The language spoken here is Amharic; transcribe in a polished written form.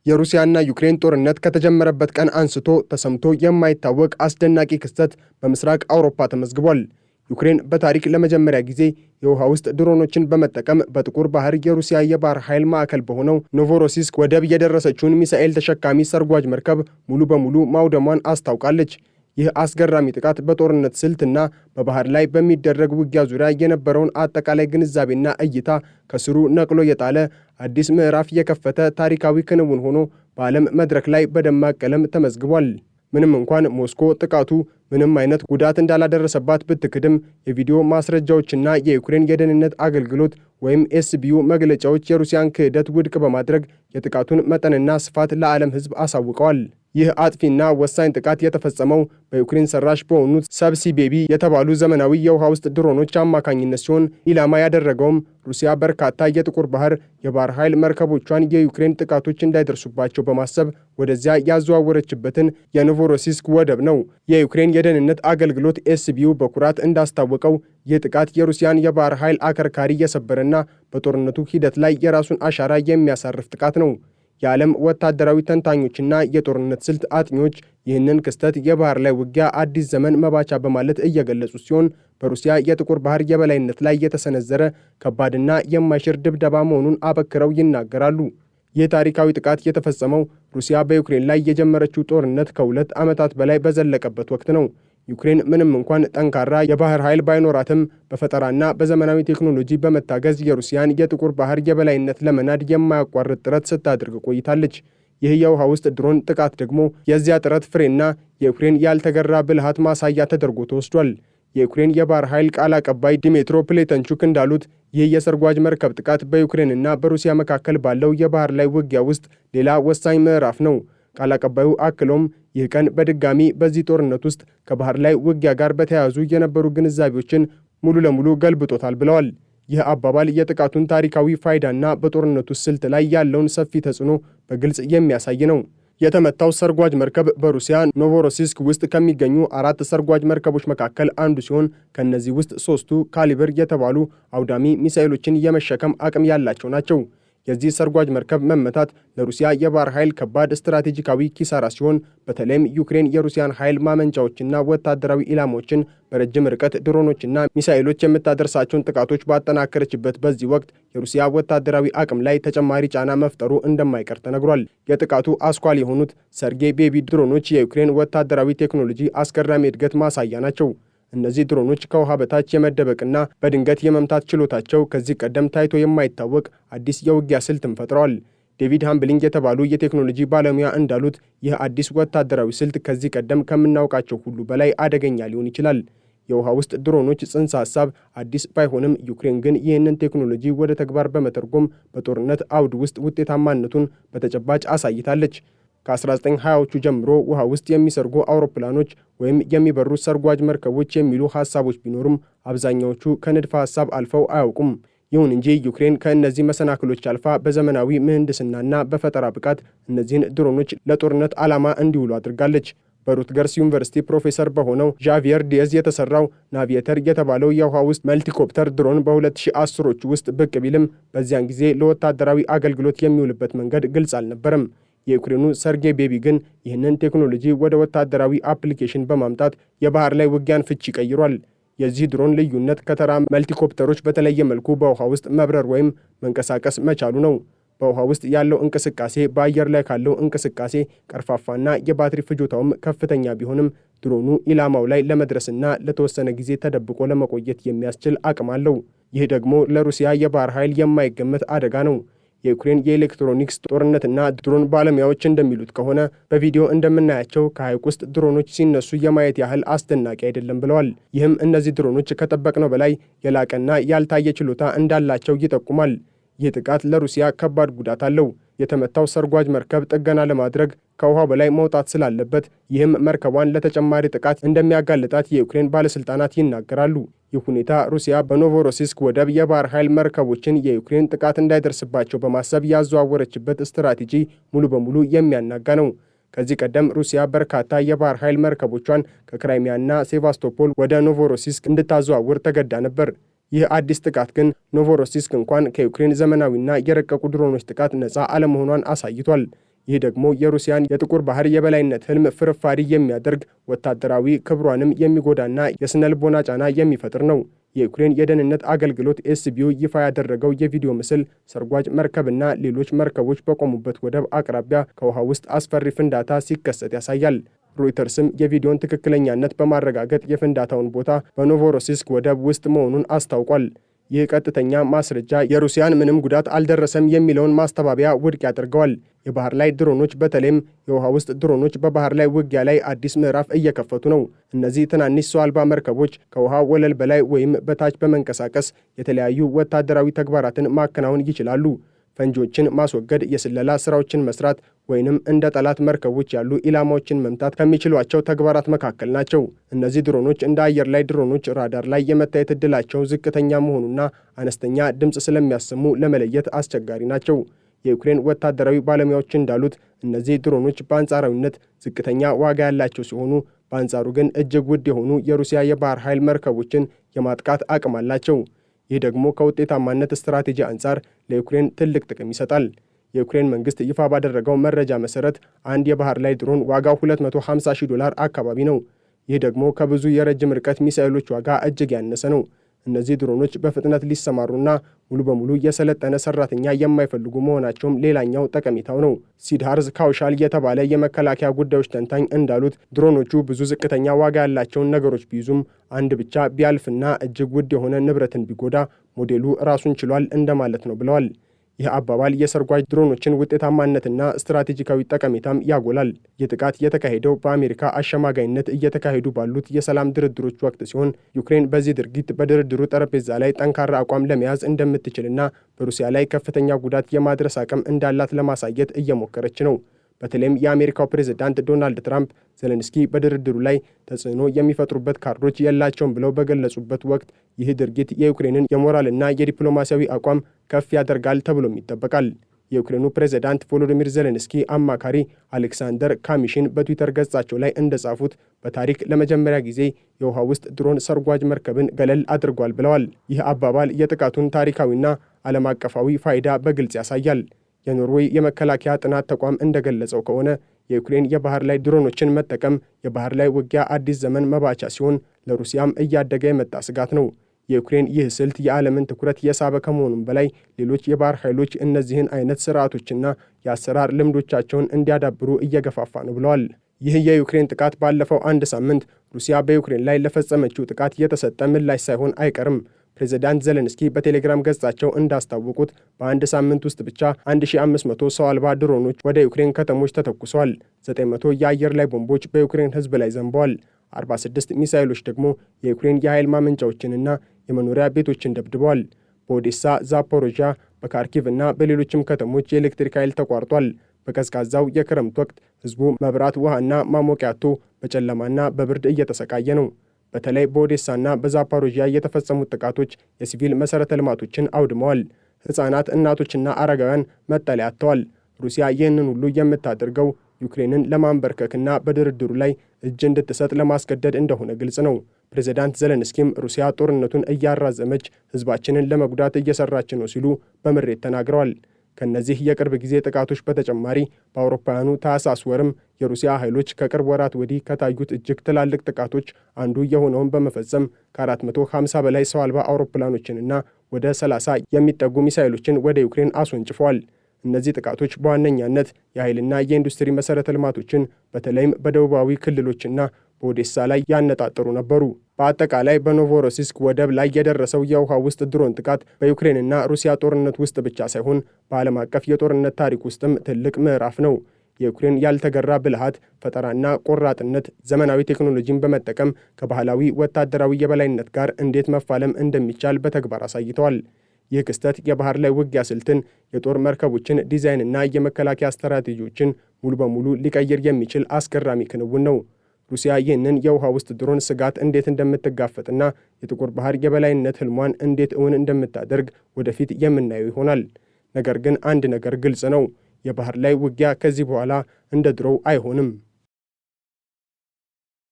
የሩሲያና ዩክሬን ጦርነት ከተጀመረበት ቀን አንስቶ ተሰምቶ የማይታወቅ አስደናቂ ክስተት በምስራቅ አውሮፓ ተመዝግቧል። ዩክሬን በታሪክ ለመጀመሪያ ጊዜ የውሃ ውስጥ ድሮኖችን በመጠቀም በጥቁር ባህር የሩሲያ የባህር ኃይል ማዕከል በሆነው ኖቮሮሲስክ ወደብ የደረሰችውን ሚሳኤል ተሸካሚ ሰርጓጅ መርከብ ሙሉ በሙሉ ማውደሟን አስታውቃለች። ይህ አስገራሚ ጥቃት በጦርነት ስልትና በባህር ላይ በሚደረግ ውጊያ ዙሪያ የነበረውን አጠቃላይ ግንዛቤና እይታ ከስሩ ነቅሎ የጣለ አዲስ ምዕራፍ የከፈተ ታሪካዊ ክንውን ሆኖ በዓለም መድረክ ላይ በደማቅ ቀለም ተመዝግቧል። ምንም እንኳን ሞስኮ ጥቃቱ ምንም አይነት ጉዳት እንዳላደረሰባት ብትክድም የቪዲዮ ማስረጃዎችና የዩክሬን የደህንነት አገልግሎት ወይም ኤስቢዩ መግለጫዎች የሩሲያን ክህደት ውድቅ በማድረግ የጥቃቱን መጠንና ስፋት ለዓለም ሕዝብ አሳውቀዋል። ይህ አጥፊና ወሳኝ ጥቃት የተፈጸመው በዩክሬን ሰራሽ በሆኑት ሰብሲቤቢ የተባሉ ዘመናዊ የውሃ ውስጥ ድሮኖች አማካኝነት ሲሆን ኢላማ ያደረገውም ሩሲያ በርካታ የጥቁር ባህር የባህር ኃይል መርከቦቿን የዩክሬን ጥቃቶች እንዳይደርሱባቸው በማሰብ ወደዚያ ያዘዋወረችበትን የኖቮሮሲስክ ወደብ ነው። የዩክሬን የደህንነት አገልግሎት ኤስቢዩ በኩራት እንዳስታወቀው ይህ ጥቃት የሩሲያን የባህር ኃይል አከርካሪ የሰበረና በጦርነቱ ሂደት ላይ የራሱን አሻራ የሚያሳርፍ ጥቃት ነው። የዓለም ወታደራዊ ተንታኞችና የጦርነት ስልት አጥኚዎች ይህንን ክስተት የባህር ላይ ውጊያ አዲስ ዘመን መባቻ በማለት እየገለጹ ሲሆን በሩሲያ የጥቁር ባህር የበላይነት ላይ የተሰነዘረ ከባድና የማይሽር ድብደባ መሆኑን አበክረው ይናገራሉ። ይህ ታሪካዊ ጥቃት የተፈጸመው ሩሲያ በዩክሬን ላይ የጀመረችው ጦርነት ከ2 ዓመታት በላይ በዘለቀበት ወቅት ነው። ዩክሬን ምንም እንኳን ጠንካራ የባህር ኃይል ባይኖራትም በፈጠራና በዘመናዊ ቴክኖሎጂ በመታገዝ የሩሲያን የጥቁር ባህር የበላይነት ለመናድ የማያቋርጥ ጥረት ስታደርግ ቆይታለች። ይህ የውሃ ውስጥ ድሮን ጥቃት ደግሞ የዚያ ጥረት ፍሬና የዩክሬን ያልተገራ ብልሃት ማሳያ ተደርጎ ተወስዷል። የዩክሬን የባህር ኃይል ቃል አቀባይ ዲሜትሮ ፕሌተንቹክ እንዳሉት ይህ የሰርጓጅ መርከብ ጥቃት በዩክሬንና በሩሲያ መካከል ባለው የባህር ላይ ውጊያ ውስጥ ሌላ ወሳኝ ምዕራፍ ነው። ቃል አቀባዩ አክሎም ይህ ቀን በድጋሚ በዚህ ጦርነት ውስጥ ከባህር ላይ ውጊያ ጋር በተያያዙ የነበሩ ግንዛቤዎችን ሙሉ ለሙሉ ገልብጦታል ብለዋል። ይህ አባባል የጥቃቱን ታሪካዊ ፋይዳና በጦርነቱ ስልት ላይ ያለውን ሰፊ ተጽዕኖ በግልጽ የሚያሳይ ነው። የተመታው ሰርጓጅ መርከብ በሩሲያ ኖቮሮሲስክ ውስጥ ከሚገኙ 4 ሰርጓጅ መርከቦች መካከል አንዱ ሲሆን ከእነዚህ ውስጥ 3ቱ ካሊበር የተባሉ አውዳሚ ሚሳኤሎችን የመሸከም አቅም ያላቸው ናቸው። የዚህ ሰርጓጅ መርከብ መመታት ለሩሲያ የባህር ኃይል ከባድ ስትራቴጂካዊ ኪሳራ ሲሆን በተለይም ዩክሬን የሩሲያን ኃይል ማመንጫዎችና ወታደራዊ ኢላማዎችን በረጅም ርቀት ድሮኖችና ሚሳኤሎች የምታደርሳቸውን ጥቃቶች ባጠናከረችበት በዚህ ወቅት የሩሲያ ወታደራዊ አቅም ላይ ተጨማሪ ጫና መፍጠሩ እንደማይቀር ተነግሯል። የጥቃቱ አስኳል የሆኑት ሰርጌ ቤቢ ድሮኖች የዩክሬን ወታደራዊ ቴክኖሎጂ አስገራሚ እድገት ማሳያ ናቸው። እነዚህ ድሮኖች ከውሃ በታች የመደበቅና በድንገት የመምታት ችሎታቸው ከዚህ ቀደም ታይቶ የማይታወቅ አዲስ የውጊያ ስልትም ፈጥረዋል። ዴቪድ ሃምብሊንግ የተባሉ የቴክኖሎጂ ባለሙያ እንዳሉት ይህ አዲስ ወታደራዊ ስልት ከዚህ ቀደም ከምናውቃቸው ሁሉ በላይ አደገኛ ሊሆን ይችላል። የውሃ ውስጥ ድሮኖች ጽንሰ ሐሳብ አዲስ ባይሆንም ዩክሬን ግን ይህንን ቴክኖሎጂ ወደ ተግባር በመተርጎም በጦርነት አውድ ውስጥ ውጤታማነቱን በተጨባጭ አሳይታለች። ከ1920ዎቹ ጀምሮ ውሃ ውስጥ የሚሰርጉ አውሮፕላኖች ወይም የሚበሩ ሰርጓጅ መርከቦች የሚሉ ሐሳቦች ቢኖሩም አብዛኛዎቹ ከንድፈ ሐሳብ አልፈው አያውቁም። ይሁን እንጂ ዩክሬን ከእነዚህ መሰናክሎች አልፋ በዘመናዊ ምህንድስናና በፈጠራ ብቃት እነዚህን ድሮኖች ለጦርነት ዓላማ እንዲውሉ አድርጋለች። በሩትገርስ ዩኒቨርሲቲ ፕሮፌሰር በሆነው ዣቪየር ዲየዝ የተሰራው ናቪየተር የተባለው የውሃ ውስጥ መልቲኮፕተር ድሮን በ2010ዎቹ ውስጥ ብቅ ቢልም በዚያን ጊዜ ለወታደራዊ አገልግሎት የሚውልበት መንገድ ግልጽ አልነበረም። የዩክሬኑ ሰርጌ ቤቢ ግን ይህንን ቴክኖሎጂ ወደ ወታደራዊ አፕሊኬሽን በማምጣት የባህር ላይ ውጊያን ፍቺ ቀይሯል። የዚህ ድሮን ልዩነት ከተራ መልቲኮፕተሮች በተለየ መልኩ በውሃ ውስጥ መብረር ወይም መንቀሳቀስ መቻሉ ነው። በውሃ ውስጥ ያለው እንቅስቃሴ በአየር ላይ ካለው እንቅስቃሴ ቀርፋፋና የባትሪ ፍጆታውም ከፍተኛ ቢሆንም ድሮኑ ኢላማው ላይ ለመድረስና ለተወሰነ ጊዜ ተደብቆ ለመቆየት የሚያስችል አቅም አለው። ይህ ደግሞ ለሩሲያ የባህር ኃይል የማይገመት አደጋ ነው። የዩክሬን የኤሌክትሮኒክስ ጦርነትና ድሮን ባለሙያዎች እንደሚሉት ከሆነ በቪዲዮ እንደምናያቸው ከሐይቅ ውስጥ ድሮኖች ሲነሱ የማየት ያህል አስደናቂ አይደለም ብለዋል። ይህም እነዚህ ድሮኖች ከጠበቅነው በላይ የላቀና ያልታየ ችሎታ እንዳላቸው ይጠቁማል። ይህ ጥቃት ለሩሲያ ከባድ ጉዳት አለው። የተመታው ሰርጓጅ መርከብ ጥገና ለማድረግ ከውሃው በላይ መውጣት ስላለበት ይህም መርከቧን ለተጨማሪ ጥቃት እንደሚያጋልጣት የዩክሬን ባለስልጣናት ይናገራሉ። ይህ ሁኔታ ሩሲያ በኖቮሮሲስክ ወደብ የባህር ኃይል መርከቦችን የዩክሬን ጥቃት እንዳይደርስባቸው በማሰብ ያዘዋወረችበት ስትራቴጂ ሙሉ በሙሉ የሚያናጋ ነው። ከዚህ ቀደም ሩሲያ በርካታ የባህር ኃይል መርከቦቿን ከክራይሚያና ሴቫስቶፖል ወደ ኖቮሮሲስክ እንድታዘዋውር ተገዳ ነበር። ይህ አዲስ ጥቃት ግን ኖቮሮሲስክ እንኳን ከዩክሬን ዘመናዊና የረቀቁ ድሮኖች ጥቃት ነፃ አለመሆኗን አሳይቷል። ይህ ደግሞ የሩሲያን የጥቁር ባህር የበላይነት ህልም ፍርፋሪ የሚያደርግ ወታደራዊ ክብሯንም የሚጎዳና የስነልቦና ጫና የሚፈጥር ነው። የዩክሬን የደህንነት አገልግሎት ኤስቢኡ ይፋ ያደረገው የቪዲዮ ምስል ሰርጓጅ መርከብና ሌሎች መርከቦች በቆሙበት ወደብ አቅራቢያ ከውሃ ውስጥ አስፈሪ ፍንዳታ ሲከሰት ያሳያል። ሮይተርስም የቪዲዮን ትክክለኛነት በማረጋገጥ የፍንዳታውን ቦታ በኖቮሮሲስክ ወደብ ውስጥ መሆኑን አስታውቋል። ይህ ቀጥተኛ ማስረጃ የሩሲያን ምንም ጉዳት አልደረሰም የሚለውን ማስተባበያ ውድቅ ያደርገዋል። የባህር ላይ ድሮኖች በተለይም የውሃ ውስጥ ድሮኖች በባህር ላይ ውጊያ ላይ አዲስ ምዕራፍ እየከፈቱ ነው። እነዚህ ትናንሽ ሰው አልባ መርከቦች ከውሃ ወለል በላይ ወይም በታች በመንቀሳቀስ የተለያዩ ወታደራዊ ተግባራትን ማከናወን ይችላሉ። ፈንጂዎችን ማስወገድ፣ የስለላ ስራዎችን መስራት ወይንም እንደ ጠላት መርከቦች ያሉ ኢላማዎችን መምታት ከሚችሏቸው ተግባራት መካከል ናቸው። እነዚህ ድሮኖች እንደ አየር ላይ ድሮኖች ራዳር ላይ የመታየት ዕድላቸው ዝቅተኛ መሆኑና አነስተኛ ድምፅ ስለሚያሰሙ ለመለየት አስቸጋሪ ናቸው። የዩክሬን ወታደራዊ ባለሙያዎች እንዳሉት እነዚህ ድሮኖች በአንጻራዊነት ዝቅተኛ ዋጋ ያላቸው ሲሆኑ፣ በአንጻሩ ግን እጅግ ውድ የሆኑ የሩሲያ የባህር ኃይል መርከቦችን የማጥቃት አቅም አላቸው። ይህ ደግሞ ከውጤታማነት ስትራቴጂ አንጻር ለዩክሬን ትልቅ ጥቅም ይሰጣል። የዩክሬን መንግስት ይፋ ባደረገው መረጃ መሰረት አንድ የባህር ላይ ድሮን ዋጋው $250,000 አካባቢ ነው። ይህ ደግሞ ከብዙ የረጅም ርቀት ሚሳኤሎች ዋጋ እጅግ ያነሰ ነው። እነዚህ ድሮኖች በፍጥነት ሊሰማሩና ሙሉ በሙሉ የሰለጠነ ሰራተኛ የማይፈልጉ መሆናቸውም ሌላኛው ጠቀሜታው ነው። ሲድሃርዝ ካውሻል የተባለ የመከላከያ ጉዳዮች ተንታኝ እንዳሉት ድሮኖቹ ብዙ ዝቅተኛ ዋጋ ያላቸውን ነገሮች ቢይዙም አንድ ብቻ ቢያልፍና እጅግ ውድ የሆነ ንብረትን ቢጎዳ ሞዴሉ ራሱን ችሏል እንደማለት ነው ብለዋል። ይህ አባባል የሰርጓጅ ድሮኖችን ውጤታማነትና ስትራቴጂካዊ ጠቀሜታም ያጎላል። ይህ ጥቃት የተካሄደው በአሜሪካ አሸማጋይነት እየተካሄዱ ባሉት የሰላም ድርድሮች ወቅት ሲሆን ዩክሬን በዚህ ድርጊት በድርድሩ ጠረጴዛ ላይ ጠንካራ አቋም ለመያዝ እንደምትችልና በሩሲያ ላይ ከፍተኛ ጉዳት የማድረስ አቅም እንዳላት ለማሳየት እየሞከረች ነው። በተለይም የአሜሪካው ፕሬዝዳንት ዶናልድ ትራምፕ ዜሌንስኪ በድርድሩ ላይ ተጽዕኖ የሚፈጥሩበት ካርዶች የላቸውም ብለው በገለጹበት ወቅት ይህ ድርጊት የዩክሬንን የሞራልና የዲፕሎማሲያዊ አቋም ከፍ ያደርጋል ተብሎም ይጠበቃል። የዩክሬኑ ፕሬዝዳንት ቮሎዲሚር ዜሌንስኪ አማካሪ አሌክሳንደር ካሚሽን በትዊተር ገጻቸው ላይ እንደጻፉት በታሪክ ለመጀመሪያ ጊዜ የውሃ ውስጥ ድሮን ሰርጓጅ መርከብን ገለል አድርጓል ብለዋል። ይህ አባባል የጥቃቱን ታሪካዊና ዓለም አቀፋዊ ፋይዳ በግልጽ ያሳያል። የኖርዌይ የመከላከያ ጥናት ተቋም እንደገለጸው ከሆነ የዩክሬን የባህር ላይ ድሮኖችን መጠቀም የባህር ላይ ውጊያ አዲስ ዘመን መባቻ ሲሆን ለሩሲያም እያደገ የመጣ ስጋት ነው። የዩክሬን ይህ ስልት የዓለምን ትኩረት የሳበ ከመሆኑም በላይ ሌሎች የባህር ኃይሎች እነዚህን አይነት ስርዓቶችና የአሰራር ልምዶቻቸውን እንዲያዳብሩ እየገፋፋ ነው ብለዋል። ይህ የዩክሬን ጥቃት ባለፈው አንድ ሳምንት ሩሲያ በዩክሬን ላይ ለፈጸመችው ጥቃት የተሰጠ ምላሽ ሳይሆን አይቀርም። ፕሬዝዳንት ዜሌንስኪ በቴሌግራም ገጻቸው እንዳስታወቁት በአንድ ሳምንት ውስጥ ብቻ 1500 ሰው አልባ ድሮኖች ወደ ዩክሬን ከተሞች ተተኩሰዋል። 900 የአየር ላይ ቦምቦች በዩክሬን ሕዝብ ላይ ዘንበዋል። 46 ሚሳይሎች ደግሞ የዩክሬን የኃይል ማመንጫዎችንና የመኖሪያ ቤቶችን ደብድበዋል። በኦዴሳ፣ ዛፖሮዣ፣ በካርኪቭ እና በሌሎችም ከተሞች የኤሌክትሪክ ኃይል ተቋርጧል። በቀዝቃዛው የክረምት ወቅት ሕዝቡ መብራት፣ ውሃና ማሞቂያ አጥቶ በጨለማና በብርድ እየተሰቃየ ነው። በተለይ በኦዴሳና በዛፓሮዥያ የተፈጸሙት ጥቃቶች የሲቪል መሠረተ ልማቶችን አውድመዋል። ሕፃናት፣ እናቶችና አረጋውያን መጠለያ አጥተዋል። ሩሲያ ይህንን ሁሉ የምታደርገው ዩክሬንን ለማንበርከክና በድርድሩ ላይ እጅ እንድትሰጥ ለማስገደድ እንደሆነ ግልጽ ነው። ፕሬዝዳንት ዜሌንስኪም ሩሲያ ጦርነቱን እያራዘመች ሕዝባችንን ለመጉዳት እየሰራች ነው ሲሉ በምሬት ተናግረዋል። ከነዚህ የቅርብ ጊዜ ጥቃቶች በተጨማሪ በአውሮፓውያኑ ታህሳስ ወርም የሩሲያ ኃይሎች ከቅርብ ወራት ወዲህ ከታዩት እጅግ ትላልቅ ጥቃቶች አንዱ የሆነውን በመፈጸም ከ450 በላይ ሰው አልባ አውሮፕላኖችንና ወደ 30 የሚጠጉ ሚሳይሎችን ወደ ዩክሬን አስወንጭፈዋል። እነዚህ ጥቃቶች በዋነኛነት የኃይልና የኢንዱስትሪ መሠረተ ልማቶችን በተለይም በደቡባዊ ክልሎችና በኦዴሳ ላይ ያነጣጠሩ ነበሩ። በአጠቃላይ በኖቮሮሲስክ ወደብ ላይ የደረሰው የውሃ ውስጥ ድሮን ጥቃት በዩክሬንና ሩሲያ ጦርነት ውስጥ ብቻ ሳይሆን በዓለም አቀፍ የጦርነት ታሪክ ውስጥም ትልቅ ምዕራፍ ነው። የዩክሬን ያልተገራ ብልሃት፣ ፈጠራና ቆራጥነት ዘመናዊ ቴክኖሎጂን በመጠቀም ከባህላዊ ወታደራዊ የበላይነት ጋር እንዴት መፋለም እንደሚቻል በተግባር አሳይተዋል። ይህ ክስተት የባህር ላይ ውጊያ ስልትን፣ የጦር መርከቦችን ዲዛይንና የመከላከያ ስትራቴጂዎችን ሙሉ በሙሉ ሊቀይር የሚችል አስገራሚ ክንውን ነው። ሩሲያ ይህንን የውሃ ውስጥ ድሮን ስጋት እንዴት እንደምትጋፈጥና የጥቁር ባህር የበላይነት ህልሟን እንዴት እውን እንደምታደርግ ወደፊት የምናየው ይሆናል። ነገር ግን አንድ ነገር ግልጽ ነው፣ የባህር ላይ ውጊያ ከዚህ በኋላ እንደ ድሮው አይሆንም።